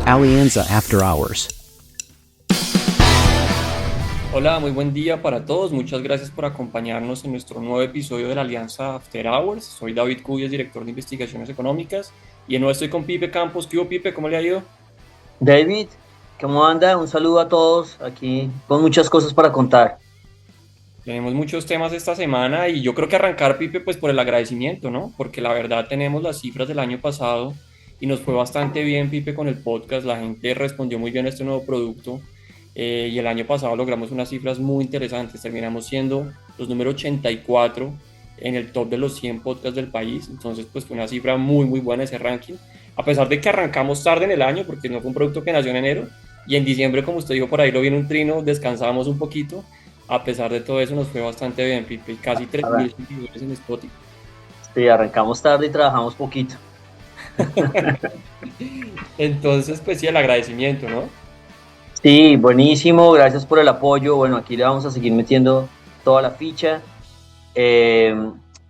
Alianza After Hours. Hola, muy buen día para todos. Muchas gracias por acompañarnos en nuestro nuevo episodio de la Alianza After Hours. Soy David Cuyes, director de investigaciones económicas, y de nuevo estoy con Pipe Campos. ¿Qué hubo, Pipe? ¿Cómo le ha ido? David, ¿cómo anda? Un saludo a todos aquí con muchas cosas para contar. Tenemos muchos temas esta semana y yo creo que arrancar, Pipe, pues por el agradecimiento, ¿no? Porque la verdad tenemos las cifras del año pasado y nos fue bastante bien, Pipe, con el podcast. La gente respondió muy bien a este nuevo producto y el año pasado logramos unas cifras muy interesantes. Terminamos siendo los número 84 en el top de los 100 podcasts del país. Entonces, pues fue una cifra muy, muy buena ese ranking. A pesar de que arrancamos tarde en el año, porque no fue un producto que nació en enero, y en diciembre, como usted dijo por ahí, lo vi en un trino, descansábamos un poquito. A pesar de todo eso, nos fue bastante bien, Pipe. Casi Arran- 3.000 seguidores en Spotify. Sí, arrancamos tarde y trabajamos poquito. Entonces, pues sí, el agradecimiento, ¿no? Sí, buenísimo, gracias por el apoyo. Bueno, aquí le vamos a seguir metiendo toda la ficha. Eh,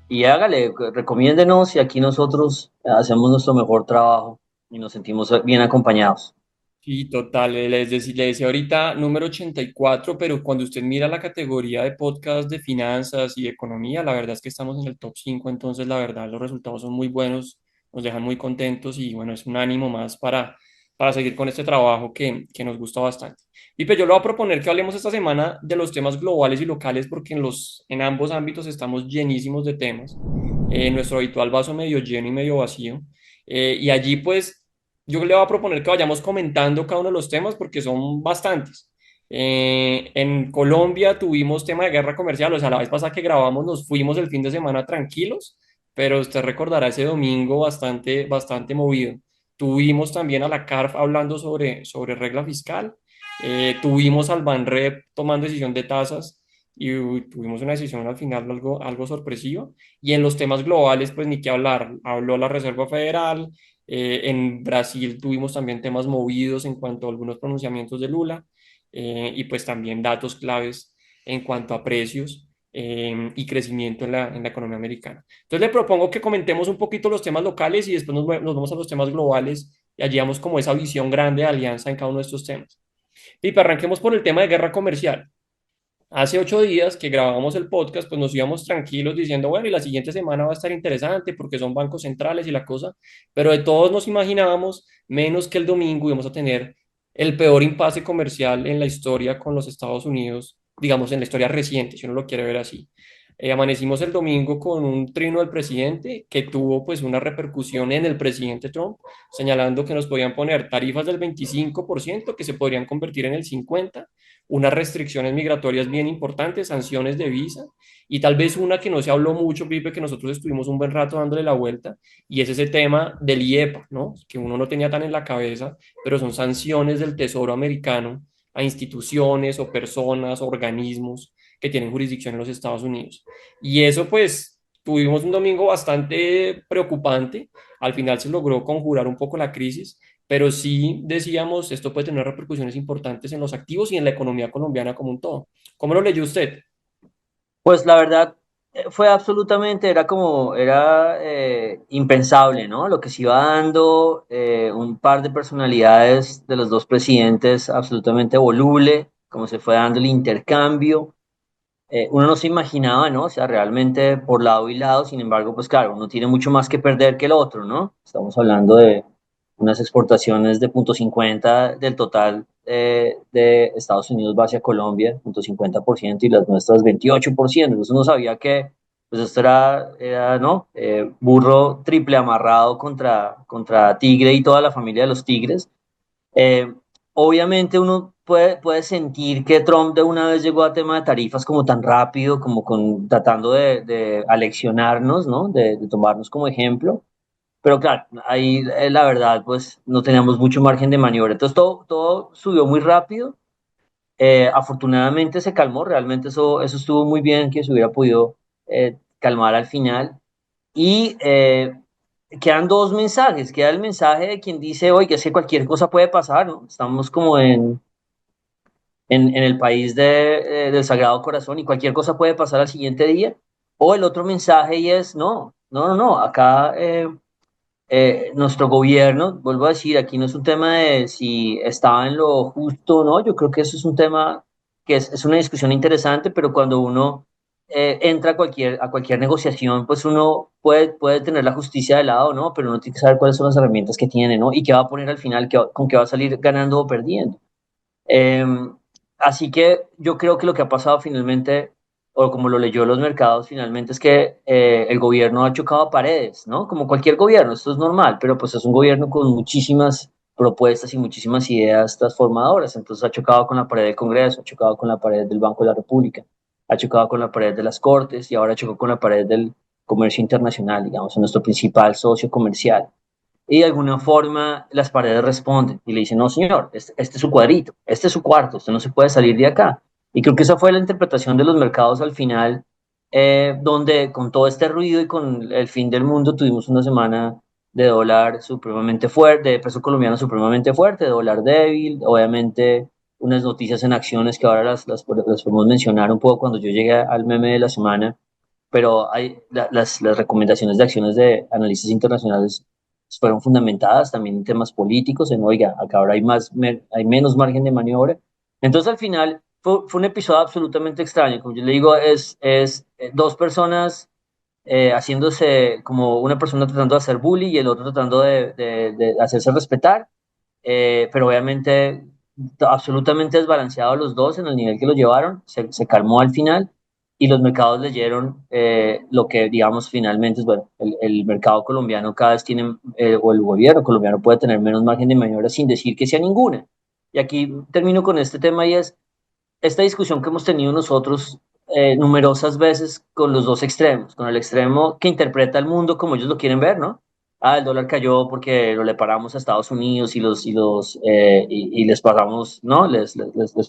y hágale, recomiéndenos y aquí nosotros hacemos nuestro mejor trabajo y nos sentimos bien acompañados. Sí, total. Le decía ahorita número 84, pero cuando usted mira la categoría de podcast de finanzas y economía, la verdad es que estamos en el top 5. Entonces la verdad los resultados son muy buenos, nos dejan muy contentos y bueno, es un ánimo más para seguir con este trabajo que nos gusta bastante. Y pues yo le voy a proponer que hablemos esta semana de los temas globales y locales porque en ambos ámbitos estamos llenísimos de temas. Nuestro habitual vaso medio lleno y medio vacío. Y allí pues yo le voy a proponer que vayamos comentando cada uno de los temas porque son bastantes. En Colombia tuvimos tema de guerra comercial, o sea, la vez pasada que grabamos nos fuimos el fin de semana tranquilos, pero usted recordará ese domingo bastante, bastante movido. Tuvimos también a la CARF hablando sobre regla fiscal, tuvimos al Banrep tomando decisión de tasas y tuvimos una decisión al final algo sorpresiva. Y en los temas globales, pues ni qué hablar, habló la Reserva Federal. En Brasil tuvimos también temas movidos en cuanto a algunos pronunciamientos de Lula y pues también datos claves en cuanto a precios y crecimiento en la economía americana. Entonces le propongo que comentemos un poquito los temas locales y después nos vamos a los temas globales y allí damos como esa visión grande de alianza en cada uno de estos temas. Y arranquemos por el tema de guerra comercial. Hace 8 días que grabamos el podcast, pues nos íbamos tranquilos diciendo, bueno, y la siguiente semana va a estar interesante porque son bancos centrales y la cosa, pero de todos nos imaginábamos, menos que el domingo íbamos a tener el peor impasse comercial en la historia con los Estados Unidos, digamos, en la historia reciente, si uno lo quiere ver así. Amanecimos el domingo con un trino del presidente que tuvo pues una repercusión en el presidente Trump, señalando que nos podían poner tarifas del 25% que se podrían convertir en el 50%, unas restricciones migratorias bien importantes, sanciones de visa y tal vez una que no se habló mucho, Pipe, que nosotros estuvimos un buen rato dándole la vuelta y es ese tema del IEPA, ¿no? Que uno no tenía tan en la cabeza, pero son sanciones del Tesoro americano a instituciones o personas, organismos que tienen jurisdicción en los Estados Unidos. Y eso pues tuvimos un domingo bastante preocupante, al final se logró conjurar un poco la crisis, pero sí decíamos, esto puede tener repercusiones importantes en los activos y en la economía colombiana como un todo. ¿Cómo lo leyó usted? Pues la verdad fue absolutamente, era impensable, ¿no? Lo que se iba dando, un par de personalidades de los dos presidentes absolutamente voluble, como se fue dando el intercambio. Uno no se imaginaba, ¿no? O sea, realmente por lado y lado, sin embargo, pues claro, uno tiene mucho más que perder que el otro, ¿no? Estamos hablando de unas exportaciones de 0,50 del total de Estados Unidos va hacia Colombia, 0,50%, y las nuestras 28%. Entonces uno sabía que pues esto era ¿no? Burro triple amarrado contra tigre y toda la familia de los tigres. Eh, Obviamente uno puede sentir que Trump de una vez llegó a tema de tarifas como tan rápido, como tratando de aleccionarnos, ¿no? De tomarnos como ejemplo. Pero claro, ahí la verdad, pues no teníamos mucho margen de maniobra. Entonces todo subió muy rápido. Afortunadamente se calmó, realmente eso estuvo muy bien que se hubiera podido calmar al final. Y quedan dos mensajes. Queda el mensaje de quien dice, oye, es que cualquier cosa puede pasar, ¿no? Estamos como en el país del Sagrado Corazón y cualquier cosa puede pasar al siguiente día. O el otro mensaje y es, no, no, no, no, acá nuestro gobierno, vuelvo a decir, aquí no es un tema de si estaba en lo justo o no, yo creo que eso es un tema que es una discusión interesante, pero cuando uno entra a cualquier negociación, pues uno puede tener la justicia de lado, ¿no? Pero uno tiene que saber cuáles son las herramientas que tiene, ¿no? Y qué va a poner al final, con qué va a salir ganando o perdiendo. Eh, Así que yo creo que lo que ha pasado finalmente, o como lo leyó los mercados finalmente, es que el gobierno ha chocado a paredes, ¿no? Como cualquier gobierno, esto es normal, pero pues es un gobierno con muchísimas propuestas y muchísimas ideas transformadoras. Entonces ha chocado con la pared del Congreso, ha chocado con la pared del Banco de la República, ha chocado con la pared de las Cortes y ahora chocó con la pared del comercio internacional, digamos, nuestro principal socio comercial y de alguna forma las paredes responden y le dicen, no señor, este es su cuadrito, este es su cuarto, usted no se puede salir de acá. Y creo que esa fue la interpretación de los mercados al final, donde con todo este ruido y con el fin del mundo tuvimos una semana de dólar supremamente fuerte, de peso colombiano supremamente fuerte, de dólar débil, obviamente unas noticias en acciones que ahora las podemos mencionar un poco cuando yo llegué al meme de la semana, pero las recomendaciones de acciones de analistas internacionales fueron fundamentadas también en temas políticos, en, oiga, acá ahora hay menos margen de maniobra. Entonces, al final, fue un episodio absolutamente extraño. Como yo le digo, es dos personas haciéndose como una persona tratando de hacer bully y el otro tratando de hacerse respetar, pero obviamente absolutamente desbalanceados los dos en el nivel que lo llevaron, se calmó al final y los mercados leyeron lo que digamos finalmente es, bueno, el mercado colombiano cada vez tiene, o el gobierno colombiano puede tener menos margen de maniobra sin decir que sea ninguna. Y aquí termino con este tema y es esta discusión que hemos tenido nosotros numerosas veces con los dos extremos, con el extremo que interpreta el mundo como ellos lo quieren ver, ¿no? Ah, el dólar cayó porque lo le paramos a Estados Unidos y les pagamos, ¿no? Les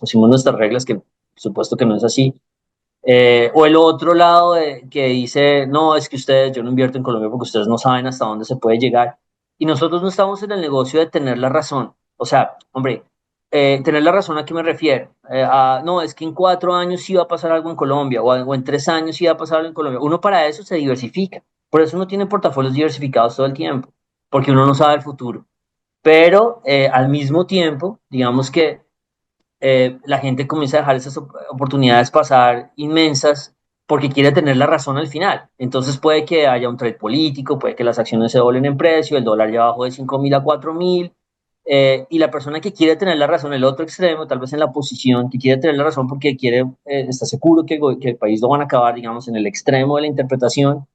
pusimos nuestras reglas, que por supuesto que no es así. O el otro lado que dice, no, es que ustedes, yo no invierto en Colombia porque ustedes no saben hasta dónde se puede llegar. Y nosotros no estamos en el negocio de tener la razón. O sea, hombre, tener la razón, ¿a qué me refiero? No, es que en 4 años sí va a pasar algo en Colombia, o en 3 años sí va a pasar algo en Colombia. Uno para eso se diversifica. Por eso uno tiene portafolios diversificados todo el tiempo, porque uno no sabe el futuro. Pero al mismo tiempo, digamos que la gente comienza a dejar esas oportunidades pasar inmensas porque quiere tener la razón al final. Entonces puede que haya un trade político, puede que las acciones se doblen en precio, el dólar ya bajó de 5.000 a 4.000, y la persona que quiere tener la razón, el otro extremo, tal vez en la posición, que quiere tener la razón porque quiere, está seguro que el país lo van a acabar, digamos, en el extremo de la interpretación,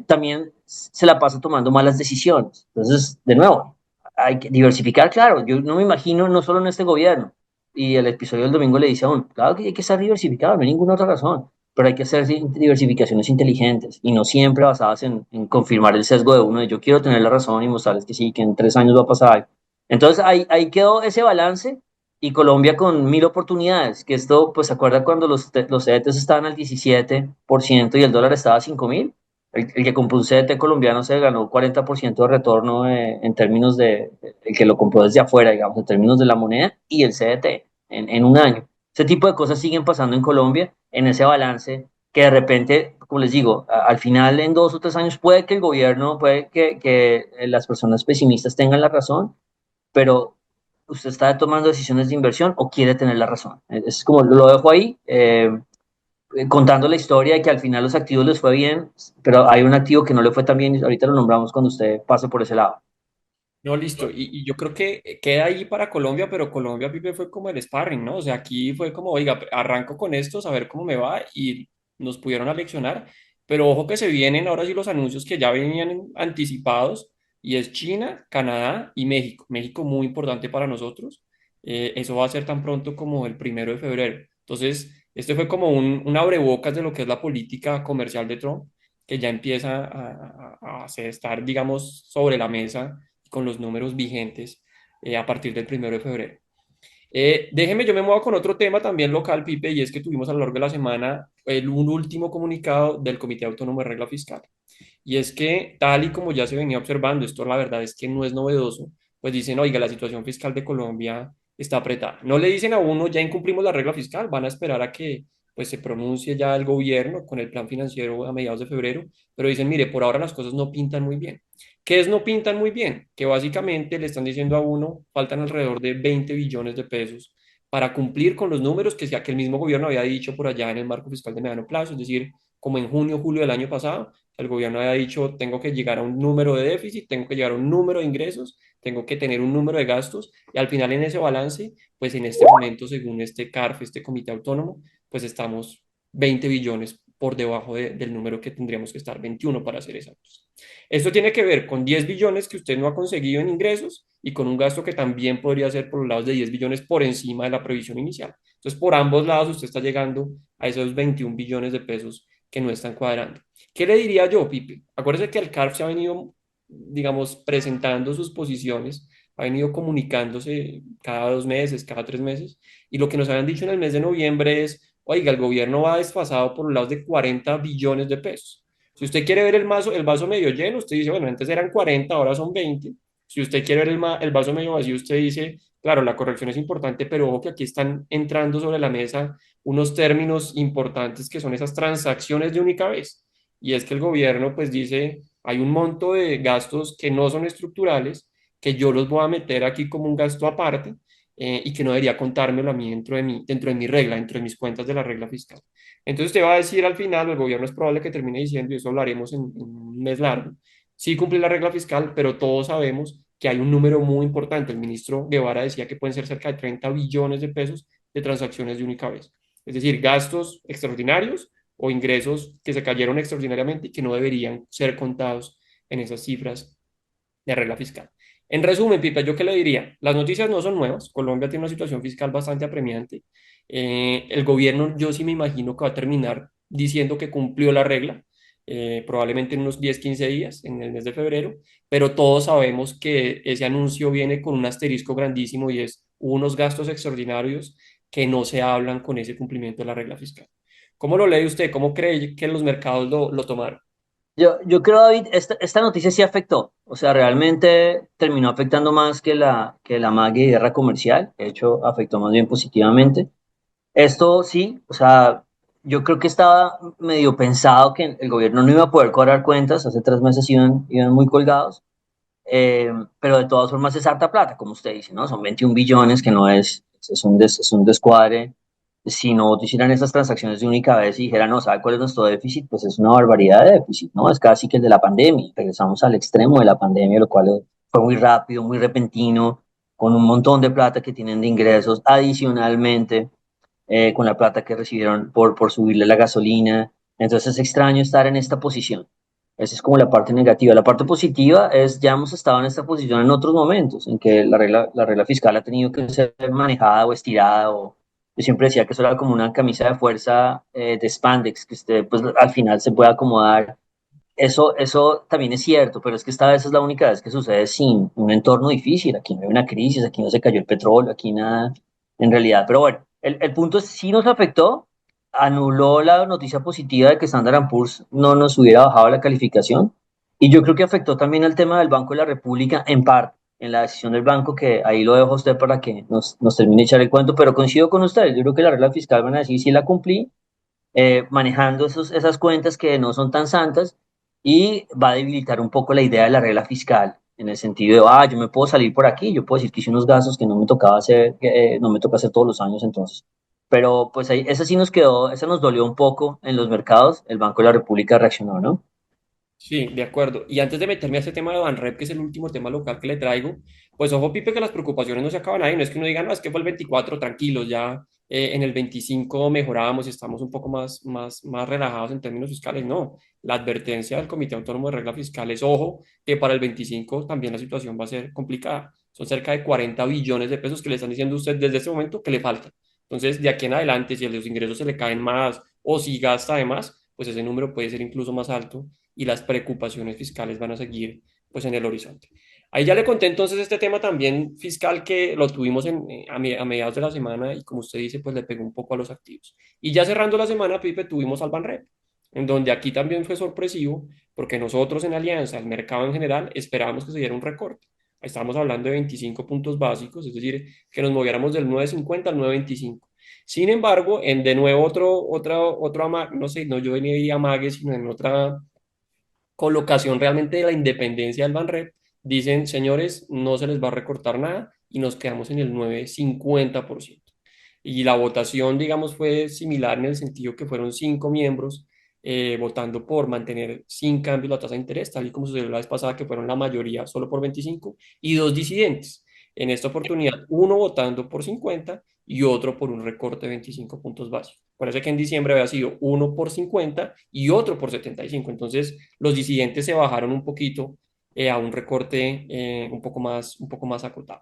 también se la pasa tomando malas decisiones. Entonces, de nuevo, hay que diversificar, claro, yo no me imagino, no solo en este gobierno, y el episodio del domingo le dice a uno, claro que hay que estar diversificado, no hay ninguna otra razón, pero hay que hacer diversificaciones inteligentes y no siempre basadas en confirmar el sesgo de uno de yo quiero tener la razón y mostrarles que sí, que en 3 años va a pasar algo. Entonces ahí quedó ese balance y Colombia con 1.000 oportunidades, que esto, pues, ¿se acuerda cuando los CDTs estaban al 17% y el dólar estaba a 5.000? El que compró un CDT colombiano se ganó 40% de retorno en términos el que lo compró desde afuera, digamos, en términos de la moneda y el CDT en un año. Ese tipo de cosas siguen pasando en Colombia en ese balance que de repente, como les digo, al final en 2 o 3 años puede que el gobierno, puede que las personas pesimistas tengan la razón, pero usted está tomando decisiones de inversión o quiere tener la razón. Es como lo dejo ahí. Contando la historia de que al final los activos les fue bien, pero hay un activo que no le fue tan bien y ahorita lo nombramos cuando usted pase por ese lado. No, listo. Y yo creo que queda ahí para Colombia, pero Colombia, Pipe, fue como el sparring, ¿no? O sea, aquí fue como, oiga, arranco con esto, a ver cómo me va y nos pudieron aleccionar. Pero ojo que se vienen ahora sí los anuncios que ya venían anticipados y es China, Canadá y México. México muy importante para nosotros. Eso va a ser tan pronto como el 1 de febrero. Entonces, este fue como un abrebocas de lo que es la política comercial de Trump, que ya empieza a estar, digamos, sobre la mesa con los números vigentes a partir del 1 de febrero. Déjeme, yo me muevo con otro tema también local, Pipe, y es que tuvimos a lo largo de la semana un último comunicado del Comité Autónomo de Regla Fiscal. Y es que, tal y como ya se venía observando, esto la verdad es que no es novedoso, pues dicen, oiga, la situación fiscal de Colombia está apretada. No le dicen a uno, ya incumplimos la regla fiscal, van a esperar a que pues se pronuncie ya el gobierno con el plan financiero a mediados de febrero, pero dicen, mire, por ahora las cosas no pintan muy bien. ¿Qué es no pintan muy bien? Que básicamente le están diciendo a uno, faltan alrededor de 20 billones de pesos para cumplir con los números que el mismo gobierno había dicho por allá en el marco fiscal de mediano plazo, es decir, como en junio, julio del año pasado, el gobierno había dicho, tengo que llegar a un número de déficit, tengo que llegar a un número de ingresos, tengo que tener un número de gastos, y al final en ese balance, pues en este momento, según este CARF, este comité autónomo, pues estamos 20 billones por debajo del número que tendríamos que estar, 21 para ser exactos. Esto tiene que ver con 10 billones que usted no ha conseguido en ingresos y con un gasto que también podría ser por los lados de 10 billones por encima de la previsión inicial. Entonces, por ambos lados usted está llegando a esos 21 billones de pesos que no están cuadrando. ¿Qué le diría yo, Pipe? Acuérdese que el CARF se ha venido, digamos, presentando sus posiciones, ha venido comunicándose cada 2 meses, cada 3 meses, y lo que nos habían dicho en el mes de noviembre es, oiga, el gobierno va desfasado por los lados de 40 billones de pesos. Si usted quiere ver el vaso medio lleno, usted dice, bueno, antes eran 40, ahora son 20. Si usted quiere ver el vaso medio vacío, usted dice, claro, la corrección es importante, pero ojo que aquí están entrando sobre la mesa unos términos importantes que son esas transacciones de única vez. Y es que el gobierno pues dice, hay un monto de gastos que no son estructurales, que yo los voy a meter aquí como un gasto aparte, y que no debería contármelo a mí dentro de mi regla, dentro de mis cuentas de la regla fiscal. Entonces usted va a decir al final, el gobierno es probable que termine diciendo, y eso hablaremos en un mes largo, sí cumple la regla fiscal, pero todos sabemos que hay un número muy importante. El ministro Guevara decía que pueden ser cerca de 30 billones de pesos de transacciones de única vez. Es decir, gastos extraordinarios o ingresos que se cayeron extraordinariamente y que no deberían ser contados en esas cifras de regla fiscal. En resumen, Pipa, ¿yo qué le diría? Las noticias no son nuevas. Colombia tiene una situación fiscal bastante apremiante. El gobierno, yo sí me imagino que va a terminar diciendo que cumplió la regla, probablemente en unos 10, 15 días, en el mes de febrero, pero todos sabemos que ese anuncio viene con un asterisco grandísimo y es unos gastos extraordinarios que no se hablan con ese cumplimiento de la regla fiscal. ¿Cómo lo lee usted? ¿Cómo cree que los mercados lo tomaron? Yo creo, David, esta noticia sí afectó, o sea, realmente terminó afectando más que la magua y guerra comercial, de hecho, afectó más bien positivamente. Esto sí, o sea, yo creo que estaba medio pensado que el gobierno no iba a poder cobrar cuentas, hace 3 meses iban muy colgados, eh, pero de todas formas es harta plata, como usted dice, ¿no? Son 21 billones, que no es un descuadre. Si no hicieran esas transacciones de única vez y dijeran, no, ¿sabe cuál es nuestro déficit? Pues es una barbaridad de déficit, ¿no? Es casi que el de la pandemia. Regresamos al extremo de la pandemia, lo cual fue muy rápido, muy repentino, con un montón de plata que tienen de ingresos adicionalmente, con la plata que recibieron por subirle la gasolina. Entonces es extraño estar en esta posición. Esa es como la parte negativa. La parte positiva es, ya hemos estado en esta posición en otros momentos, en que la regla fiscal ha tenido que ser manejada o estirada. Yo siempre decía que eso era como una camisa de fuerza, de spandex, que usted pues al final se puede acomodar. Eso también es cierto, pero es que esta vez es la única vez que sucede sin un entorno difícil. Aquí no hay una crisis, aquí no se cayó el petróleo, aquí nada en realidad. Pero bueno, el punto es, sí nos afectó, anuló la noticia positiva de que Standard Poor's no nos hubiera bajado la calificación. Y yo creo que afectó también el tema del Banco de la República en parte, en la decisión del banco, que ahí lo dejo a usted para que nos termine de echar el cuento, pero coincido con usted, yo creo que la regla fiscal van a decir sí la cumplí, manejando esas cuentas que no son tan santas, y va a debilitar un poco la idea de la regla fiscal, en el sentido de, yo me puedo salir por aquí, yo puedo decir que hice unos gastos que no me tocaba hacer, que no me toca hacer todos los años entonces. Pero pues ahí, esa sí nos quedó, esa nos dolió un poco en los mercados, el Banco de la República reaccionó, ¿no? Sí, de acuerdo. Y antes de meterme a este tema de Banrep, que es el último tema local que le traigo, pues ojo, Pipe, que las preocupaciones no se acaban ahí. No es que uno diga, no, es que fue el 24, tranquilos, ya en el 25 mejorábamos y estamos un poco más relajados en términos fiscales. No, la advertencia del Comité Autónomo de Regla Fiscal es, ojo, que para el 25 también la situación va a ser complicada. Son cerca de 40 billones de pesos que le están diciendo a usted desde este momento que le faltan. Entonces, de aquí en adelante, si a los ingresos se le caen más o si gasta de más, pues ese número puede ser incluso más alto y las preocupaciones fiscales van a seguir pues en el horizonte. Ahí ya le conté entonces este tema también fiscal que lo tuvimos a mediados de la semana y como usted dice, pues le pegó un poco a los activos. Y ya cerrando la semana, Pipe, tuvimos al Banrep, en donde aquí también fue sorpresivo porque nosotros en Alianza, el mercado en general, esperábamos que se diera un recorte. Estábamos hablando de 25 puntos básicos, es decir, que nos moviéramos del 9.50 al 9.25. Sin embargo, de nuevo no sé, no yo diría amague, sino en otra colocación realmente de la independencia del Banrep, dicen, señores, no se les va a recortar nada y nos quedamos en el 9,50%. Y la votación, digamos, fue similar en el sentido que fueron 5 miembros votando por mantener sin cambio la tasa de interés, tal y como sucedió la vez pasada, que fueron la mayoría solo por 25, y dos disidentes. En esta oportunidad, uno votando por 50 y otro por un recorte de 25 puntos básicos. Parece que en diciembre había sido uno por 50 y otro por 75. Entonces, los disidentes se bajaron un poquito a un recorte un poco más acotado.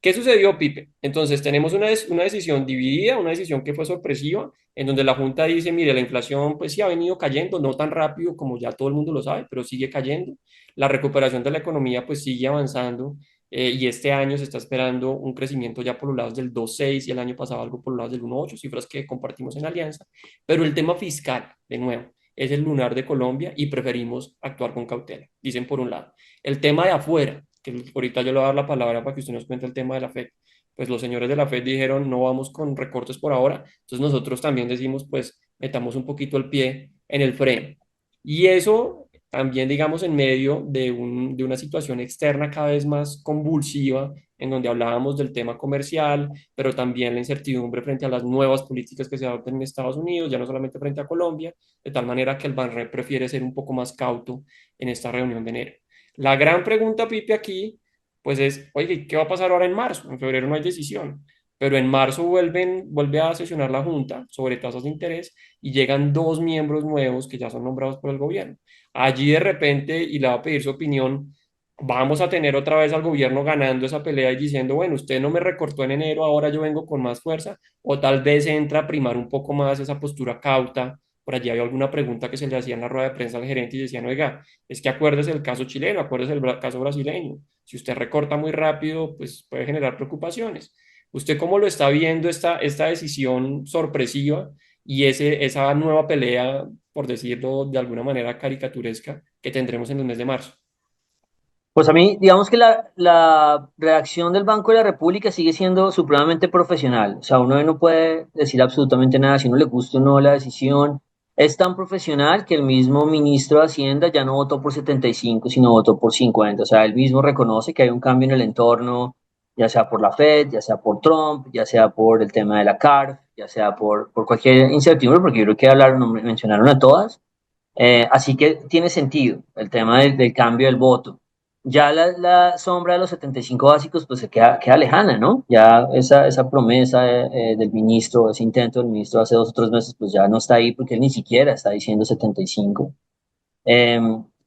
¿Qué sucedió, Pipe? Entonces, tenemos una decisión dividida, una decisión que fue sorpresiva, en donde la Junta dice, mire, la inflación pues sí ha venido cayendo, no tan rápido como ya todo el mundo lo sabe, pero sigue cayendo. La recuperación de la economía pues sigue avanzando y este año se está esperando un crecimiento ya por los lados del 2,6 y el año pasado algo por los lados del 1,8, cifras que compartimos en Alianza. Pero el tema fiscal, de nuevo, es el lunar de Colombia y preferimos actuar con cautela, dicen por un lado. El tema de afuera, que ahorita yo le voy a dar la palabra para que usted nos cuente el tema de la FED, pues los señores de la FED dijeron no vamos con recortes por ahora, entonces nosotros también decimos pues metamos un poquito el pie en el freno. Y eso también digamos en medio de una situación externa cada vez más convulsiva, en donde hablábamos del tema comercial, pero también la incertidumbre frente a las nuevas políticas que se adopten en Estados Unidos, ya no solamente frente a Colombia, de tal manera que el Banrep prefiere ser un poco más cauto en esta reunión de enero. La gran pregunta, Pipe, aquí, pues es, oye, ¿qué va a pasar ahora en marzo? En febrero no hay decisión, pero en marzo vuelve a sesionar la Junta sobre tasas de interés y llegan dos miembros nuevos que ya son nombrados por el gobierno. Allí de repente, y le va a pedir su opinión, vamos a tener otra vez al gobierno ganando esa pelea y diciendo, bueno, usted no me recortó en enero, ahora yo vengo con más fuerza, o tal vez entra a primar un poco más esa postura cauta. Por allí había alguna pregunta que se le hacía en la rueda de prensa al gerente y decían, oiga, es que acuérdese del caso chileno, acuérdese del caso brasileño. Si usted recorta muy rápido, pues puede generar preocupaciones. ¿Usted cómo lo está viendo esta decisión sorpresiva y esa nueva pelea, por decirlo de alguna manera caricaturesca, que tendremos en el mes de marzo? Pues a mí, digamos que la reacción del Banco de la República sigue siendo supremamente profesional. O sea, uno no puede decir absolutamente nada si no le gusta o no la decisión. Es tan profesional que el mismo ministro de Hacienda ya no votó por 75, sino votó por 50. O sea, él mismo reconoce que hay un cambio en el entorno, ya sea por la Fed, ya sea por Trump, ya sea por el tema de la CARF, ya sea por cualquier incertidumbre, porque yo creo que hablaron, mencionaron a todas. Así que tiene sentido el tema del cambio del voto. Ya la sombra de los 75 básicos pues se queda lejana, ¿no? Ya esa promesa del ministro, ese intento del ministro hace 2 o 3 meses pues ya no está ahí porque él ni siquiera está diciendo 75. Eh,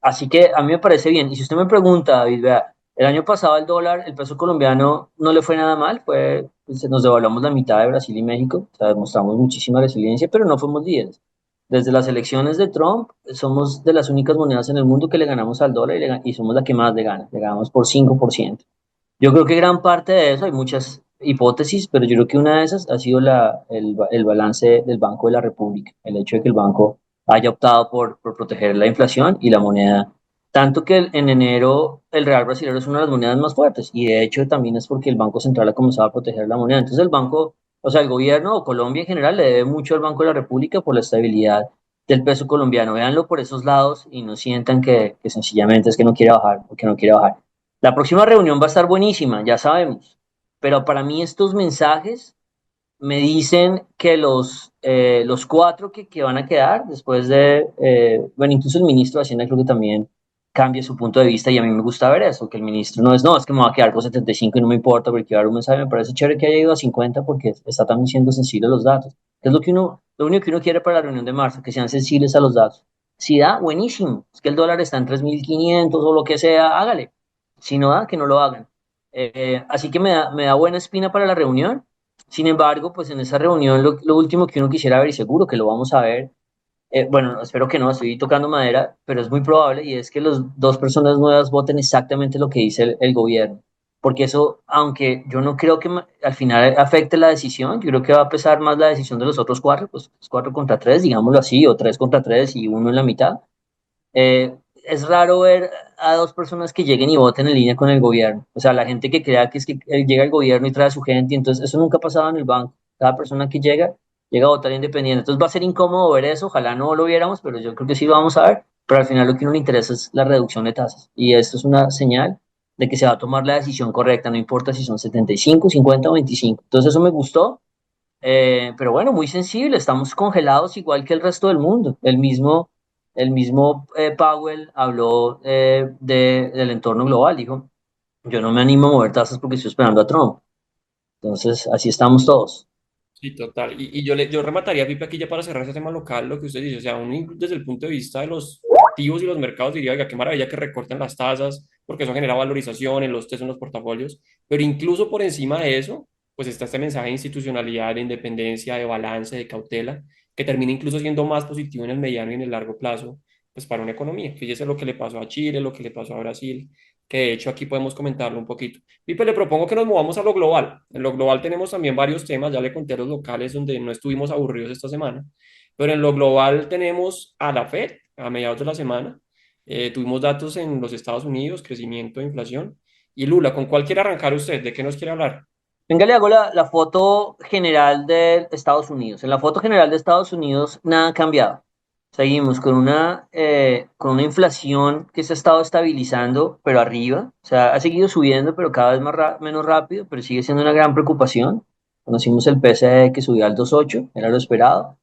Así que a mí me parece bien. Y si usted me pregunta, David, vea, el año pasado el dólar, el peso colombiano no le fue nada mal, pues, nos devaluamos la mitad de Brasil y México, o sea, demostramos muchísima resiliencia, pero no fuimos líderes. Desde las elecciones de Trump, somos de las únicas monedas en el mundo que le ganamos al dólar y somos la que más le ganamos por 5%. Yo creo que gran parte de eso, hay muchas hipótesis, pero yo creo que una de esas ha sido el balance del Banco de la República, el hecho de que el banco haya optado por proteger la inflación y la moneda. Tanto que en enero el real brasileño es una de las monedas más fuertes y de hecho también es porque el Banco Central ha comenzado a proteger la moneda. Entonces el banco, o sea, el gobierno o Colombia en general le debe mucho al Banco de la República por la estabilidad del peso colombiano. Véanlo por esos lados y no sientan que sencillamente es que no quiere bajar o que no quiere bajar. La próxima reunión va a estar buenísima, ya sabemos, pero para mí estos mensajes me dicen que los cuatro que van a quedar después bueno, incluso el ministro de Hacienda creo que también cambia su punto de vista y a mí me gusta ver eso, que el ministro no, es que me va a quedar con 75 y no me importa porque quiero dar un mensaje, me parece chévere que haya ido a 50 porque está también siendo sensible a los datos, que es lo único que uno quiere para la reunión de marzo, que sean sensibles a los datos. Si da, buenísimo, es que el dólar está en 3.500 o lo que sea, hágale. Si no da, que no lo hagan. Así que me da buena espina para la reunión. Sin embargo, pues en esa reunión lo último que uno quisiera ver, y seguro que lo vamos a ver, bueno, espero que no, estoy tocando madera, pero es muy probable, y es que las dos personas nuevas voten exactamente lo que dice el gobierno. Porque eso, aunque yo no creo que al final afecte la decisión, yo creo que va a pesar más la decisión de los otros cuatro, pues 4 contra 3, digámoslo así, o 3 contra 3 y uno en la mitad. Es raro ver a dos personas que lleguen y voten en línea con el gobierno. O sea, la gente que crea que es que llega el gobierno y trae a su gente, y entonces eso nunca ha pasado en el banco. Cada persona que llega, llega a votar independiente. Entonces va a ser incómodo ver eso, ojalá no lo viéramos, pero yo creo que sí lo vamos a ver. Pero al final lo que a uno le interesa es la reducción de tasas. Y esto es una señal de que se va a tomar la decisión correcta, no importa si son 75, 50 o 25. Entonces eso me gustó. Pero bueno, muy sensible, estamos congelados igual que el resto del mundo. El mismo Powell habló del entorno global, dijo, yo no me animo a mover tasas porque estoy esperando a Trump. Entonces, así estamos todos. Sí, total. Y yo remataría, Pipe, aquí ya para cerrar ese tema local, lo que usted dice, o sea, desde el punto de vista de los activos y los mercados diría, oiga, qué maravilla que recorten las tasas, porque eso genera valorización en los test, en los portafolios, pero incluso por encima de eso, pues está este mensaje de institucionalidad, de independencia, de balance, de cautela, que termina incluso siendo más positivo en el mediano y en el largo plazo, pues para una economía. Fíjese lo que le pasó a Chile, lo que le pasó a Brasil, que de hecho aquí podemos comentarlo un poquito. Pipe, le propongo que nos movamos a lo global. En lo global tenemos también varios temas, ya le conté a los locales donde no estuvimos aburridos esta semana, pero en lo global tenemos a la Fed a mediados de la semana. Tuvimos datos en los Estados Unidos, crecimiento de inflación. Y Lula, ¿con cuál quiere arrancar usted? ¿De qué nos quiere hablar? Venga, le hago la foto general de Estados Unidos. En la foto general de Estados Unidos nada ha cambiado. Seguimos con una inflación que se ha estado estabilizando, pero arriba. O sea, ha seguido subiendo, pero cada vez menos rápido, pero sigue siendo una gran preocupación. Conocimos el PCE que subió al 2.8, era lo esperado.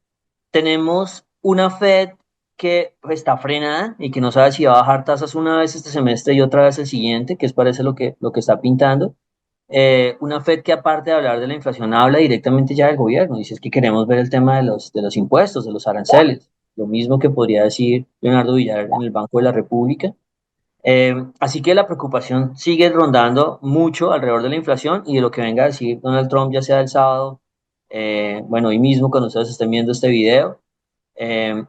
Tenemos una Fed que pues, está frenada y que no sabe si va a bajar tasas una vez este semestre y otra vez el siguiente, que es parece lo que está pintando. Una Fed que aparte de hablar de la inflación habla directamente ya del gobierno, dice es que queremos ver el tema de los impuestos, de los aranceles, lo mismo que podría decir Leonardo Villar en el Banco de la República. Así que la preocupación sigue rondando mucho alrededor de la inflación y de lo que venga a decir Donald Trump, ya sea el sábado, bueno, hoy mismo cuando ustedes estén viendo este video,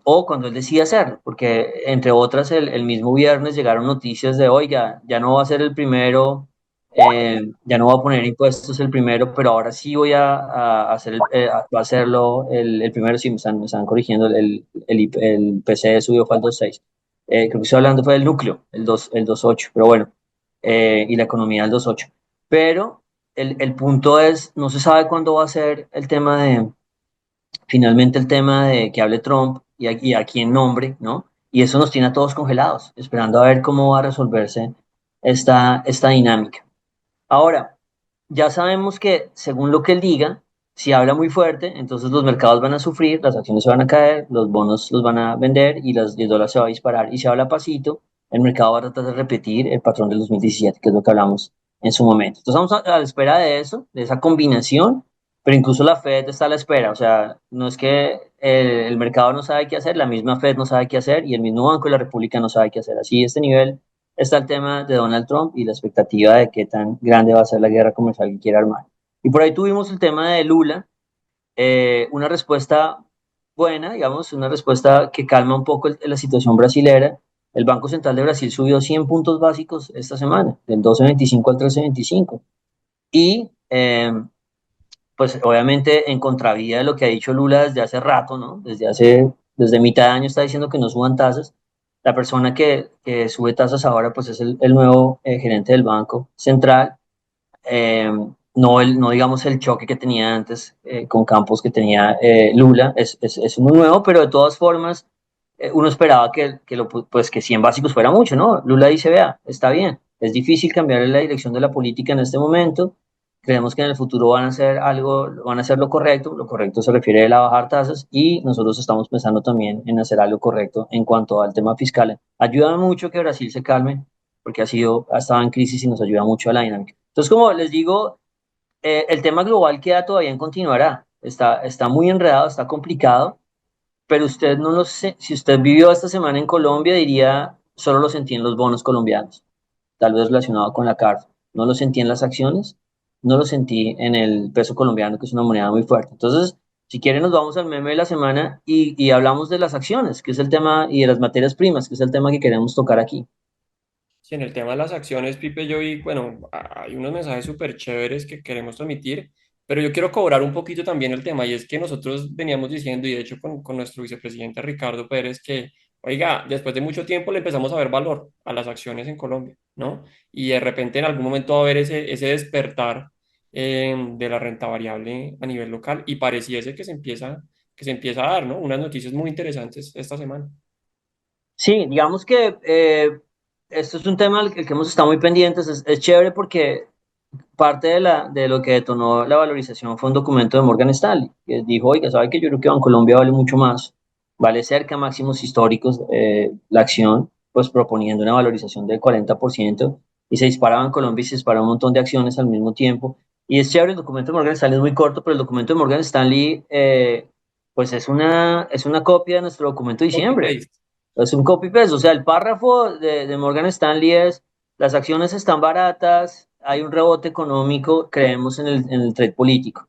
o cuando él decida hacerlo, porque entre otras el mismo viernes llegaron noticias de, oiga, ya no va a ser el primero, ya no va a poner impuestos el primero, pero ahora sí voy a hacer va a hacerlo el primero, sí, me están corrigiendo, el PCE subió fue al 2.6. Creo que estoy hablando fue del núcleo, el 2.8, pero bueno, y la economía del 2.8. Pero el punto es, no se sabe cuándo va a ser finalmente el tema de que hable Trump y a quién nombre, ¿no? Y eso nos tiene a todos congelados, esperando a ver cómo va a resolverse esta dinámica. Ahora, ya sabemos que según lo que él diga, si habla muy fuerte, entonces los mercados van a sufrir, las acciones se van a caer, los bonos los van a vender y el dólar se va a disparar. Y si habla pasito, el mercado va a tratar de repetir el patrón del 2017, que es lo que hablamos en su momento. Entonces vamos a la espera de eso, de esa combinación, pero incluso la Fed está a la espera. O sea, no es que el mercado no sabe qué hacer, la misma Fed no sabe qué hacer y el mismo Banco de la República no sabe qué hacer. Así, este nivel está el tema de Donald Trump y la expectativa de qué tan grande va a ser la guerra comercial que quiere armar. Y por ahí tuvimos el tema de Lula, una respuesta buena, digamos, una respuesta que calma un poco la situación brasilera. El Banco Central de Brasil subió 100 puntos básicos esta semana, del 12.25 al 13.25. Y pues obviamente en contravía de lo que ha dicho Lula desde hace rato, ¿no? Desde mitad de año está diciendo que no suban tasas. La persona que sube tasas ahora pues es el nuevo gerente del Banco Central. Eh, no digamos el choque que tenía antes con Campos que tenía Lula, es uno nuevo, pero de todas formas uno esperaba pues que 100 básicos fuera mucho, ¿no? Lula dice, vea, está bien, es difícil cambiar la dirección de la política en este momento, creemos que en el futuro van a hacer lo correcto se refiere a bajar tasas y nosotros estamos pensando también en hacer algo correcto en cuanto al tema fiscal. Ayuda mucho que Brasil se calme, porque ha estado en crisis y nos ayuda mucho a la dinámica. Entonces, como les digo, el tema global queda todavía en continuará. Está muy enredado, está complicado, pero usted no lo sé. Si usted vivió esta semana en Colombia, diría, solo lo sentí en los bonos colombianos, tal vez relacionado con la carta. No lo sentí en las acciones, no lo sentí en el peso colombiano, que es una moneda muy fuerte. Entonces, si quieren, nos vamos al meme de la semana y hablamos de las acciones, que es el tema, y de las materias primas, que es el tema que queremos tocar aquí. Sí, en el tema de las acciones, Pipe, yo vi, bueno, hay unos mensajes súper chéveres que queremos transmitir, pero yo quiero cobrar un poquito también el tema, y es que nosotros veníamos diciendo, y de hecho con nuestro vicepresidente Ricardo Pérez, que, oiga, después de mucho tiempo le empezamos a ver valor a las acciones en Colombia, ¿no? Y de repente en algún momento va a haber ese despertar, de la renta variable a nivel local y pareciese que se empieza a dar, ¿no? Unas noticias muy interesantes esta semana. Sí, digamos que esto es un tema al que hemos estado muy pendientes. Es chévere porque parte de lo que detonó la valorización fue un documento de Morgan Stanley, que dijo, oiga, ¿sabe que yo creo que Bancolombia vale mucho más? Vale cerca a máximos históricos la acción, pues proponiendo una valorización del 40% y se dispara Bancolombia y se dispara un montón de acciones al mismo tiempo. Y es chévere, el documento de Morgan Stanley es muy corto, pero el documento de Morgan Stanley pues es una copia de nuestro documento de Copy diciembre. paste. Es un copy-paste, o sea, el párrafo de Morgan Stanley es, las acciones están baratas, hay un rebote económico, creemos en el trade político.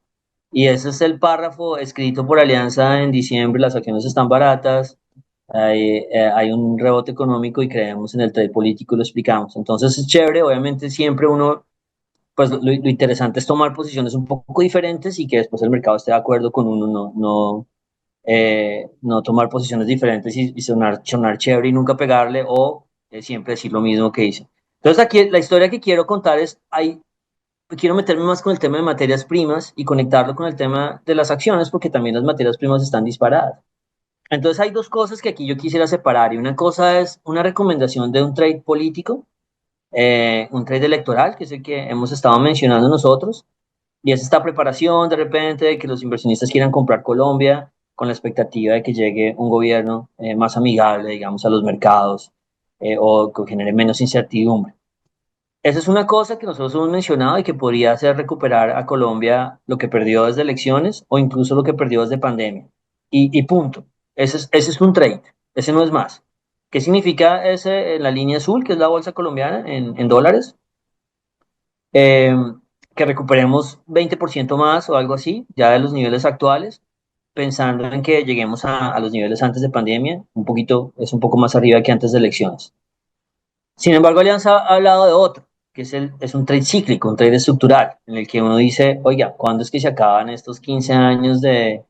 Y ese es el párrafo escrito por Alianza en diciembre, las acciones están baratas, hay un rebote económico y creemos en el trade político y lo explicamos. Entonces es chévere, obviamente siempre uno, pues lo interesante es tomar posiciones un poco diferentes y que después el mercado esté de acuerdo con uno, no tomar posiciones diferentes y sonar chévere y nunca pegarle o siempre decir lo mismo que hice. Entonces aquí la historia que quiero contar es, quiero meterme más con el tema de materias primas y conectarlo con el tema de las acciones porque también las materias primas están disparadas. Entonces hay dos cosas que aquí yo quisiera separar y una cosa es una recomendación de un trade político, un trade electoral, que es el que hemos estado mencionando nosotros, y es esta preparación de repente de que los inversionistas quieran comprar Colombia con la expectativa de que llegue un gobierno más amigable, digamos, a los mercados o que genere menos incertidumbre. Esa es una cosa que nosotros hemos mencionado y que podría hacer recuperar a Colombia lo que perdió desde elecciones o incluso lo que perdió desde pandemia. Y punto. Ese es un trade. Ese no es más. ¿Qué significa ese en la línea azul, que es la bolsa colombiana en dólares? eh, que recuperemos 20% más o algo así, ya de los niveles actuales, pensando en que lleguemos a los niveles antes de pandemia, un poquito, es un poco más arriba que antes de elecciones. Sin embargo, Alianza ha hablado de otro, que es un trade cíclico, un trade estructural, en el que uno dice, oiga, ¿cuándo es que se acaban estos 15 años de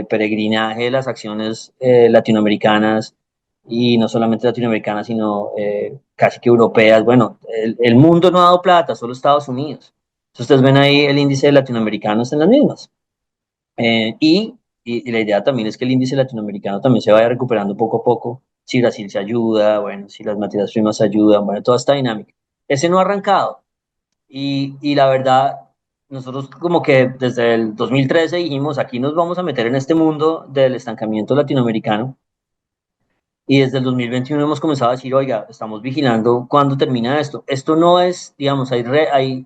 peregrinaje de las acciones latinoamericanas? Y no solamente latinoamericanas, sino casi que europeas. Bueno, el mundo no ha dado plata, solo Estados Unidos. Entonces ustedes ven ahí el índice latinoamericano está en las mismas. Y la idea también es que el índice latinoamericano también se vaya recuperando poco a poco, si Brasil se ayuda, bueno, si las materias primas ayudan, bueno, toda esta dinámica. Ese no ha arrancado y la verdad, nosotros como que desde el 2013 dijimos, aquí nos vamos a meter en este mundo del estancamiento latinoamericano y desde el 2021 hemos comenzado a decir, oiga, estamos vigilando cuándo termina esto. Esto no es, digamos, hay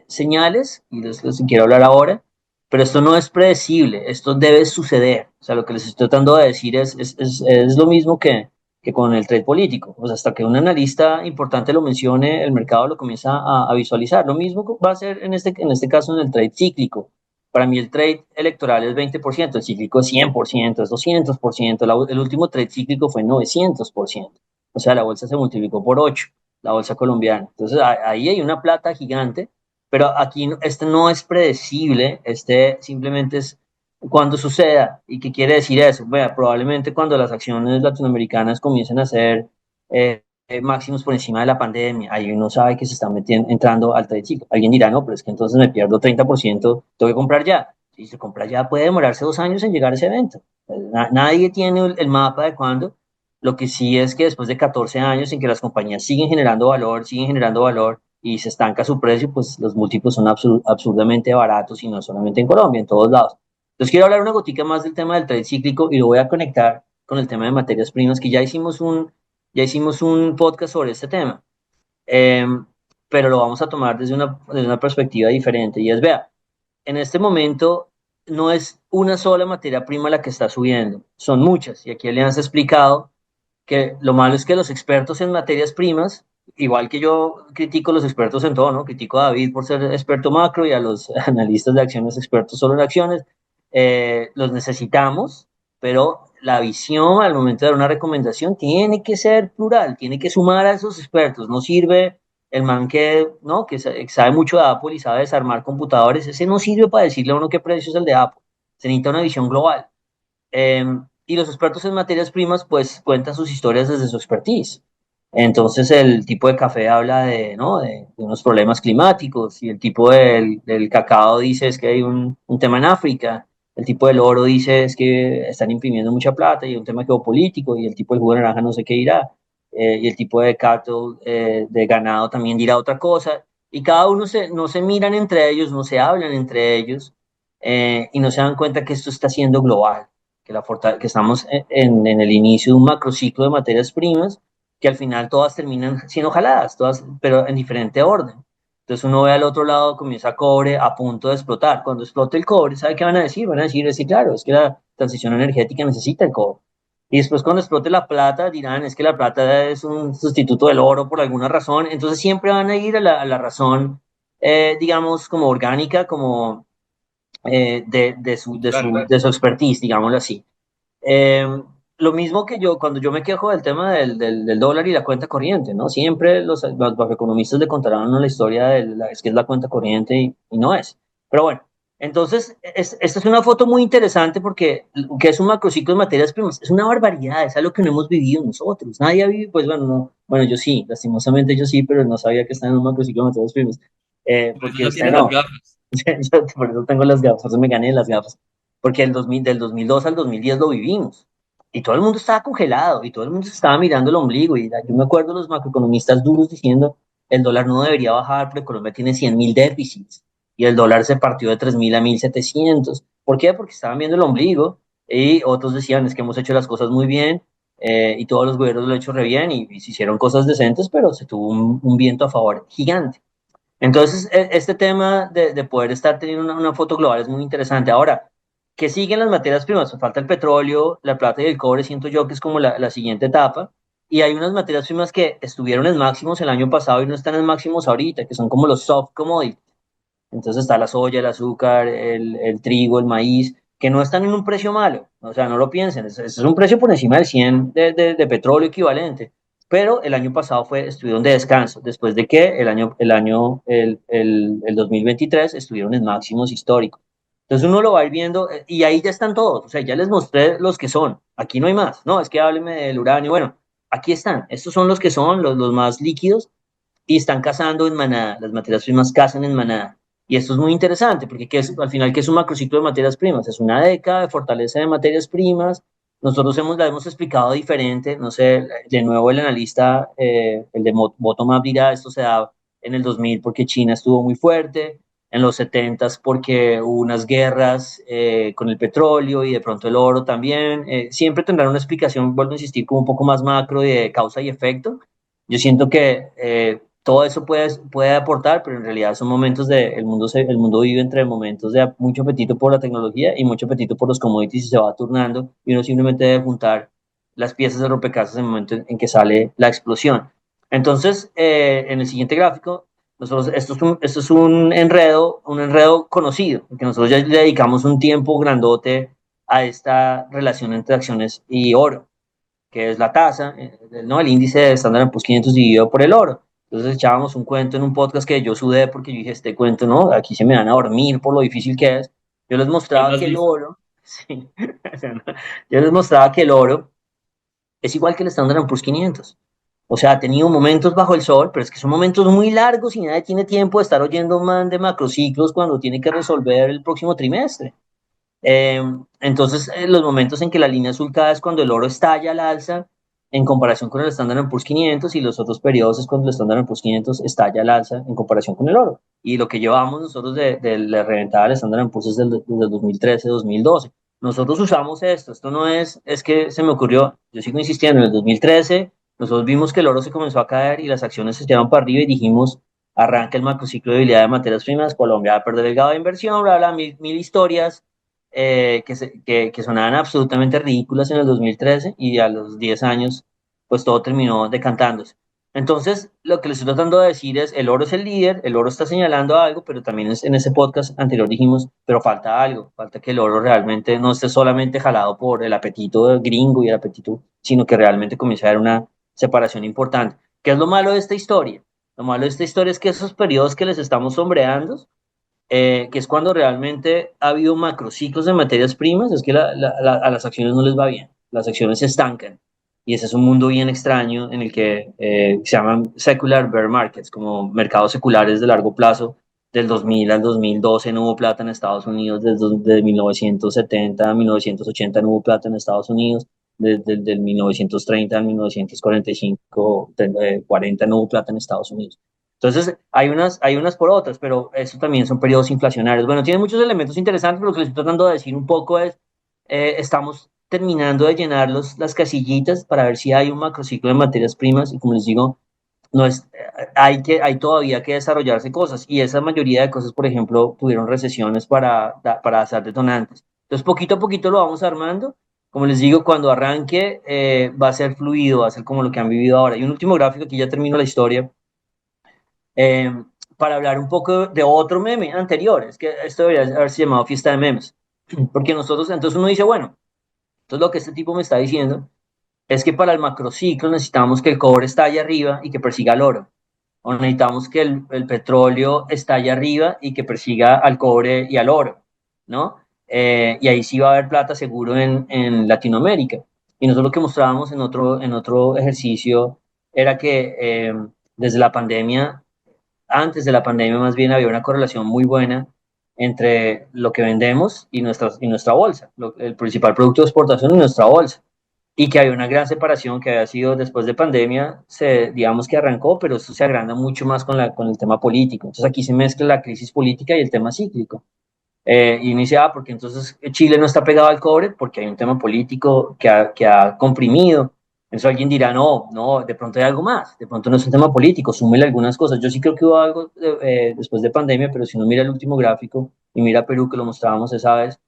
señales, y de eso les quiero hablar ahora, pero esto no es predecible, esto debe suceder. O sea, lo que les estoy tratando de decir es lo mismo que con el trade político. O sea, hasta que un analista importante lo mencione, el mercado lo comienza a visualizar. Lo mismo va a ser en este caso en el trade cíclico. Para mí el trade electoral es 20%, el cíclico es 100%, es 200%, el último trade cíclico fue 900%. O sea, la bolsa se multiplicó por 8, la bolsa colombiana. Entonces ahí hay una plata gigante, pero aquí este no es predecible, este simplemente es cuando suceda. ¿Y qué quiere decir eso? Bueno, probablemente cuando las acciones latinoamericanas comiencen a ser máximos por encima de la pandemia. Ahí uno sabe que se está metiendo, entrando al trade ciclo. Alguien dirá, no, pero es que entonces me pierdo 30%, tengo que comprar ya. Si se compra ya, puede demorarse 2 años en llegar a ese evento. Nadie tiene el mapa de cuándo. Lo que sí es que después de 14 años en que las compañías siguen generando valor y se estanca su precio, pues los múltiplos son absurdamente baratos y no solamente en Colombia, en todos lados. Entonces quiero hablar una gotica más del tema del trade cíclico y lo voy a conectar con el tema de materias primas, que ya hicimos un podcast sobre este tema, eh, pero lo vamos a tomar desde una perspectiva diferente. Y es, vea, en este momento no es una sola materia prima la que está subiendo, son muchas. Y aquí Alianza ha explicado que lo malo es que los expertos en materias primas, igual que yo critico a los expertos en todo, ¿no? Critico a David por ser experto macro y a los analistas de acciones expertos solo en acciones, los necesitamos, pero la visión al momento de dar una recomendación tiene que ser plural, tiene que sumar a esos expertos, no sirve el man que, ¿no? que sabe mucho de Apple y sabe desarmar computadores, ese no sirve para decirle a uno qué precio es el de Apple, se necesita una visión global. Y los expertos en materias primas, pues, cuentan sus historias desde su expertise. Entonces el tipo de café habla de, ¿no? de unos problemas climáticos y el tipo del cacao dice es que hay un tema en África, el tipo del oro dice es que están imprimiendo mucha plata y hay un tema geopolítico y el tipo del jugo de naranja no sé qué dirá, y el tipo de cattle, de ganado también dirá otra cosa y cada uno no se miran entre ellos, no se hablan entre ellos, y no se dan cuenta que esto está siendo global, que estamos en el inicio de un macrociclo de materias primas que al final todas terminan siendo jaladas, todas, pero en diferente orden. Entonces uno ve al otro lado, comienza cobre a punto de explotar. Cuando explote el cobre, ¿sabe qué van a decir? Van a decir, sí, claro, es que la transición energética necesita el cobre. Y después cuando explote la plata, dirán, es que la plata es un sustituto del oro por alguna razón. Entonces siempre van a ir a la razón, digamos, como orgánica, como Claro. de su expertise, digámoslo así. Eh, lo mismo que yo, cuando yo me quejo del tema del dólar y la cuenta corriente, ¿no? Siempre los macroeconomistas le contarán a uno la historia es que es la cuenta corriente y no es. Pero bueno, entonces, esta es una foto muy interesante porque que es un macrociclo de materias primas, es una barbaridad, es algo que no hemos vivido nosotros. Nadie ha vivido, pues bueno, no, bueno, yo sí, lastimosamente yo sí, pero no sabía que está en un macrociclo de materias primas, Por eso porque no usted tiene las no. gafas. Yo por eso tengo las gafas, por eso me gané las gafas. Porque del 2002 al 2010 lo vivimos. Y todo el mundo estaba congelado y todo el mundo se estaba mirando el ombligo. Y yo me acuerdo de los macroeconomistas duros diciendo, el dólar no debería bajar porque Colombia tiene 100.000 déficits. Y el dólar se partió de 3.000 a 1.700. ¿Por qué? Porque estaban viendo el ombligo. Y otros decían, es que hemos hecho las cosas muy bien, y todos los gobiernos lo han hecho re bien y se hicieron cosas decentes, pero se tuvo un viento a favor gigante. Entonces, este tema de poder estar teniendo una foto global es muy interesante. Ahora, ¿qué siguen las materias primas? Falta el petróleo, la plata y el cobre, siento yo que es como la siguiente etapa. Y hay unas materias primas que estuvieron en máximos el año pasado y no están en máximos ahorita, que son como los soft commodities. Entonces está la soya, el azúcar, el trigo, el maíz, que no están en un precio malo. O sea, no lo piensen, es un precio por encima del 100 de petróleo equivalente. Pero el año pasado estuvieron de descanso, después de que el 2023 estuvieron en máximos históricos. Entonces uno lo va a ir viendo, y ahí ya están todos. O sea, ya les mostré los que son. Aquí no hay más. No, es que hábleme del uranio. Bueno, aquí están. Estos son los que son los más líquidos y están cazando en manada, las materias primas cazan en manada. Y esto es muy interesante, porque al final, ¿qué es un macrociclo de materias primas? Es una década de fortaleza de materias primas. Nosotros la hemos explicado diferente, no sé, de nuevo el analista, el de Bottom-up dirá, esto se da en el 2000 porque China estuvo muy fuerte, en los 70 porque hubo unas guerras con el petróleo y de pronto el oro también. Siempre tendrán una explicación, vuelvo a insistir, como un poco más macro de causa y efecto. Yo siento que todo eso puede aportar, pero en realidad son momentos el mundo vive entre momentos de mucho apetito por la tecnología y mucho apetito por los commodities y se va turnando y uno simplemente debe juntar las piezas de rompecabezas en el momento en que sale la explosión. Entonces, en el siguiente gráfico, esto es un enredo conocido, que nosotros ya le dedicamos un tiempo grandote a esta relación entre acciones y oro, que es la tasa, ¿no? El índice de Standard Poor's 500 dividido por el oro. Entonces echábamos un cuento en un podcast que yo sudé porque yo dije, este cuento, no, aquí se me van a dormir por lo difícil que es. Yo les ¿Cuál mostraba has que el visto? oro, sí, o sea, yo les mostraba que el oro es igual que el Standard Poor's 500. O sea, ha tenido momentos bajo el sol, pero es que son momentos muy largos y nadie tiene tiempo de estar oyendo un man de macrociclos cuando tiene que resolver el próximo trimestre. Eh, entonces, los momentos en que la línea azul cae es cuando el oro estalla al alza en comparación con el Standard Poor's 500 y los otros periodos es cuando el Standard Poor's 500 estalla al alza en comparación con el oro. Y lo que llevamos nosotros de la reventada del Standard Poor's es desde el 2013, 2012. Nosotros usamos esto no es que se me ocurrió, yo sigo insistiendo, en el 2013 nosotros vimos que el oro se comenzó a caer y las acciones se echaron para arriba y dijimos, arranca el macrociclo de debilidad de materias primas, Colombia va a perder el grado de inversión, bla, bla, mil historias que sonaban absolutamente ridículas en el 2013 y a los 10 años pues todo terminó decantándose. Entonces, lo que les estoy tratando de decir es, el oro es el líder, el oro está señalando algo, pero también en ese podcast anterior dijimos, pero falta algo, falta que el oro realmente no esté solamente jalado por el apetito gringo y el apetito, sino que realmente comience a haber una separación importante. ¿Qué es lo malo de esta historia? Lo malo de esta historia es que esos periodos que les estamos sombreando, que es cuando realmente ha habido macrociclos de materias primas, es que a las acciones no les va bien, las acciones se estancan. y ese es un mundo bien extraño en el que se llaman secular bear markets, como mercados seculares de largo plazo. Del 2000 al 2012 no hubo plata en Estados Unidos, desde 1970 a 1980 no hubo plata en Estados Unidos, desde 1930 a 1945, 40 no hubo plata en Estados Unidos. Entonces, hay unas por otras, pero eso también son periodos inflacionarios. Bueno, tiene muchos elementos interesantes, pero lo que les estoy tratando de decir un poco es, estamos terminando de llenar las casillitas para ver si hay un macrociclo de materias primas y como les digo, no es, hay todavía que desarrollarse cosas y esa mayoría de cosas, por ejemplo, tuvieron recesiones para hacer detonantes. Entonces, poquito a poquito lo vamos armando. Como les digo, cuando arranque va a ser fluido, va a ser como lo que han vivido ahora. Y un último gráfico, aquí ya termino la historia, eh, para hablar un poco de otro meme anterior. Es que esto debería haberse llamado fiesta de memes. Porque nosotros, entonces uno dice, bueno, entonces lo que este tipo me está diciendo es que para el macrociclo necesitamos que el cobre estalle arriba y que persiga al oro. O necesitamos que el petróleo estalle arriba y que persiga al cobre y al oro, ¿no? Y ahí sí va a haber plata seguro en Latinoamérica. Y nosotros lo que mostrábamos en otro ejercicio era que desde la pandemia, antes de la pandemia más bien había una correlación muy buena entre lo que vendemos y nuestra bolsa, el principal producto de exportación y nuestra bolsa y que había una gran separación que había sido después de pandemia, digamos que arrancó, pero esto se agranda mucho más con el tema político. Entonces aquí se mezcla la crisis política y el tema cíclico. Y uno dice, porque entonces Chile no está pegado al cobre porque hay un tema político que ha comprimido. Entonces alguien dirá, no, no, de pronto hay algo más, de pronto no es un tema político, súmele algunas cosas. Yo sí creo que hubo algo después de pandemia, pero si uno mira el último gráfico y mira Perú, que lo mostrábamos esa vez,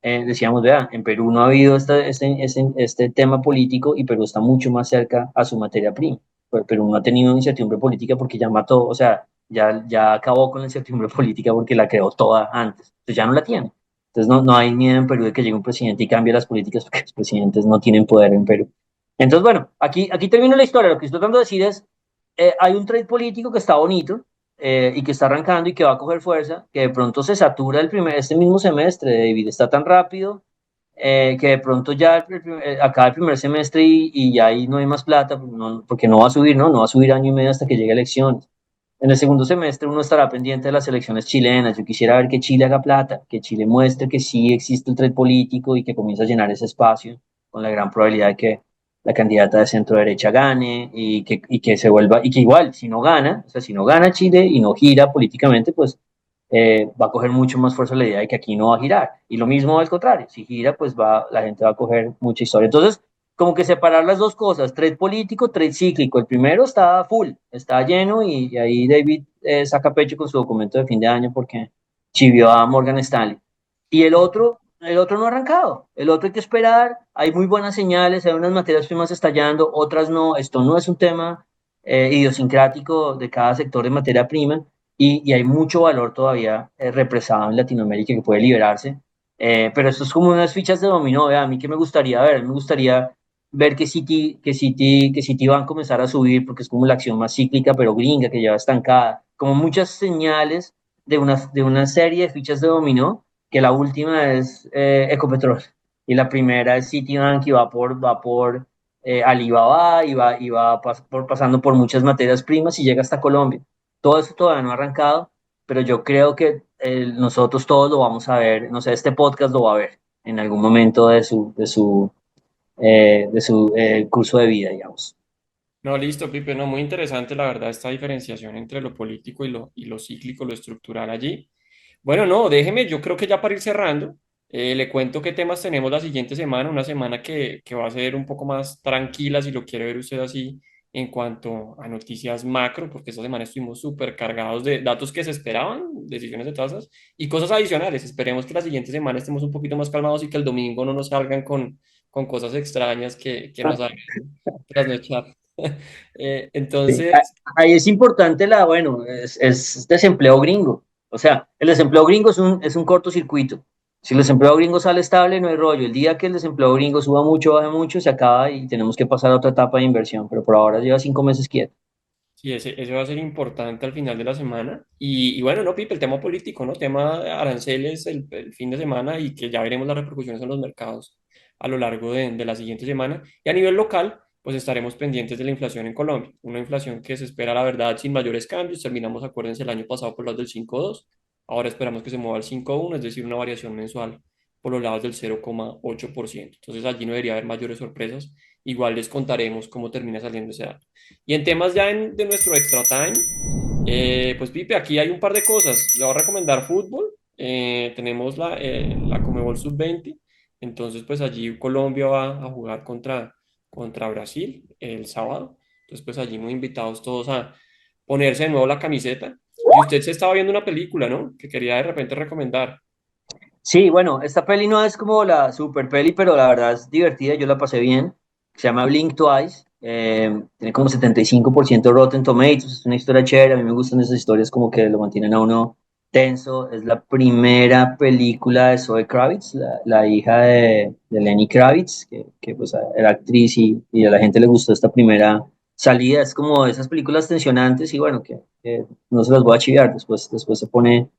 decíamos, vea, en Perú no ha habido este tema político y Perú está mucho más cerca a su materia prima. Pero Perú no ha tenido incertidumbre política porque ya mató, o sea, ya acabó con la incertidumbre política porque la creó toda antes. Entonces ya no la tiene. Entonces no hay miedo en Perú de que llegue un presidente y cambie las políticas porque los presidentes no tienen poder en Perú. Entonces, bueno, aquí termino la historia. Lo que estoy tratando de decir es, hay un trade político que está bonito, y que está arrancando y que va a coger fuerza, que de pronto se satura este mismo semestre, David, está tan rápido que de pronto ya acaba el primer semestre y ya ahí no hay más plata, porque no va a subir, ¿no? No va a subir año y medio hasta que llegue elecciones. En el segundo semestre uno estará pendiente de las elecciones chilenas. Yo quisiera ver que Chile haga plata, que Chile muestre que sí existe el trade político y que comience a llenar ese espacio con la gran probabilidad de que la candidata de centro derecha gane y que se vuelva, y que igual, si no gana, o sea, si no gana Chile y no gira políticamente, pues va a coger mucho más fuerza la idea de que aquí no va a girar. Y lo mismo al contrario, si gira, pues la gente va a coger mucha historia. Entonces, como que separar las dos cosas, trade político, trade cíclico. El primero está full, está lleno y ahí David saca pecho con su documento de fin de año porque chivió a Morgan Stanley. Y el otro no ha arrancado, el otro hay que esperar, hay muy buenas señales, hay unas materias primas estallando, otras no, esto no es un tema idiosincrático de cada sector de materia prima y hay mucho valor todavía represado en Latinoamérica que puede liberarse. Pero esto es como unas fichas de dominó, ¿vea? A mí que me gustaría ver, me gustaría ver que City va a comenzar a subir porque es como la acción más cíclica pero gringa que lleva estancada, como muchas señales de una serie de fichas de dominó, que la última es Ecopetrol y la primera es Citibank y va por Alibaba y va pasando por muchas materias primas y llega hasta Colombia. Todo eso todavía no ha arrancado, pero yo creo que nosotros todos lo vamos a ver, no sé, este podcast lo va a ver en algún momento de su curso de vida, digamos. No, listo, Pipe, no, muy interesante la verdad esta diferenciación entre lo político y lo cíclico, lo estructural allí. Bueno, no, déjeme, yo creo que ya para ir cerrando, le cuento qué temas tenemos la siguiente semana, una semana que va a ser un poco más tranquila, si lo quiere ver usted así, en cuanto a noticias macro, porque esta semana estuvimos súper cargados de datos que se esperaban, decisiones de tasas y cosas adicionales. Esperemos que la siguiente semana estemos un poquito más calmados y que el domingo no nos salgan con cosas extrañas que nos hagan trasnochar. Sí. Entonces, Ahí es importante bueno, es desempleo gringo. O sea, el desempleo gringo es un cortocircuito. Si el desempleo gringo sale estable, no hay rollo. El día que el desempleo gringo suba mucho, baje mucho, se acaba y tenemos que pasar a otra etapa de inversión. Pero por ahora lleva 5 meses quieto. sí, ese va a ser importante al final de la semana. Y bueno, no, Pipe, el tema político, ¿no? Tema de aranceles el fin de semana y que ya veremos las repercusiones en los mercados a lo largo de la siguiente semana. Y a nivel local, pues estaremos pendientes de la inflación en Colombia. Una inflación que se espera, la verdad, sin mayores cambios. Terminamos, acuérdense, el año pasado por los del 5,2. Ahora esperamos que se mueva al 5,1, es decir, una variación mensual por los lados del 0,8%. Entonces allí no debería haber mayores sorpresas. Igual les contaremos cómo termina saliendo ese dato. Y en temas ya de nuestro extra time, pues Pipe, aquí hay un par de cosas. Le voy a recomendar fútbol. Tenemos la Conmebol Sub-20. Entonces, pues allí Colombia va a jugar contra Brasil el sábado. Entonces, pues allí muy invitados todos a ponerse de nuevo la camiseta. Y usted se estaba viendo una película, ¿no? Que quería de repente recomendar. Sí, bueno, esta peli no es como la super peli, pero la verdad es divertida, yo la pasé bien. Se llama Blink Twice, tiene como 75% Rotten Tomatoes, es una historia chévere, a mí me gustan esas historias como que lo mantienen a uno tenso. Es la primera película de Zoe Kravitz, la hija de Lenny Kravitz, que pues era actriz y a la gente le gustó esta primera salida. Es como esas películas tensionantes y bueno, que no se las voy a chiviar, después se pone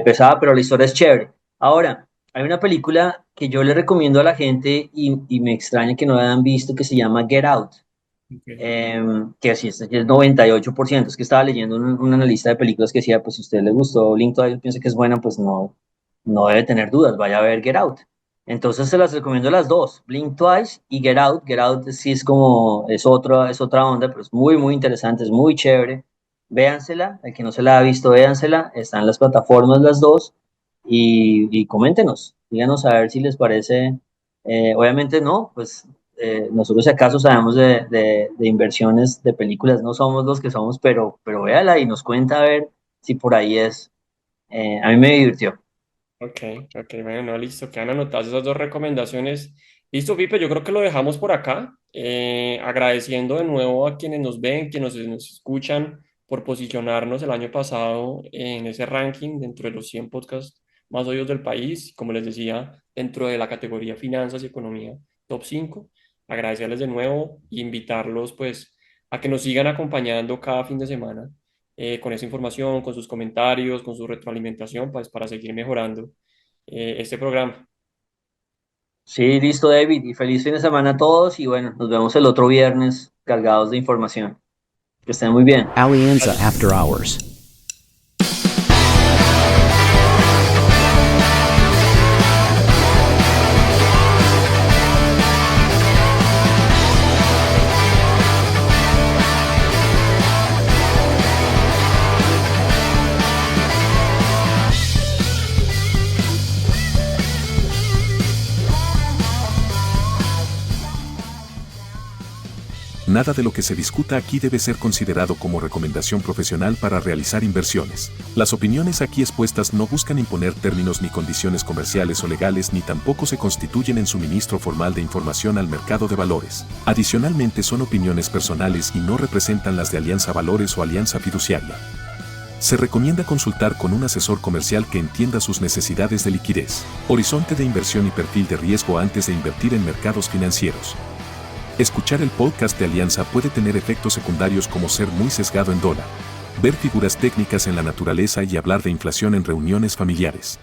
pesada, pero la historia es chévere. Ahora, hay una película que yo le recomiendo a la gente y me extraña que no la hayan visto que se llama Get Out, Ok. que así es 98%. Es que estaba leyendo un analista de películas que decía, pues si a usted le gustó Link to It, piensa que es buena, pues no debe tener dudas, vaya a ver Get Out. Entonces se las recomiendo las dos, Blink Twice y Get Out. Get Out sí es como, es otra onda, pero es muy, muy interesante, es muy chévere. Véansela, el que no se la ha visto, véansela, están en las plataformas las dos y coméntenos, díganos a ver si les parece. Obviamente no, pues nosotros si acaso sabemos de inversiones de películas, no somos los que somos, pero véala y nos cuenta a ver si por ahí es. A mí me divirtió. Ok, ok, bueno, no, listo, quedan anotadas esas dos recomendaciones. Listo, Pipe, yo creo que lo dejamos por acá. Agradeciendo de nuevo a quienes nos ven, quienes nos escuchan, por posicionarnos el año pasado en ese ranking dentro de los 100 podcasts más oídos del país, como les decía, dentro de la categoría Finanzas y Economía Top 5. Agradecerles de nuevo e invitarlos pues a que nos sigan acompañando cada fin de semana con esa información, con sus comentarios, con su retroalimentación, pues para seguir mejorando este programa. Sí, listo, David, y feliz fin de semana a todos y bueno, nos vemos el otro viernes cargados de información. Que estén muy bien. Alianza Gracias. After Hours. Nada de lo que se discuta aquí debe ser considerado como recomendación profesional para realizar inversiones. Las opiniones aquí expuestas no buscan imponer términos ni condiciones comerciales o legales ni tampoco se constituyen en suministro formal de información al mercado de valores. Adicionalmente son opiniones personales y no representan las de Alianza Valores o Alianza Fiduciaria. Se recomienda consultar con un asesor comercial que entienda sus necesidades de liquidez, horizonte de inversión y perfil de riesgo antes de invertir en mercados financieros. Escuchar el podcast de Alianza puede tener efectos secundarios como ser muy sesgado en dólar, ver figuras técnicas en la naturaleza y hablar de inflación en reuniones familiares.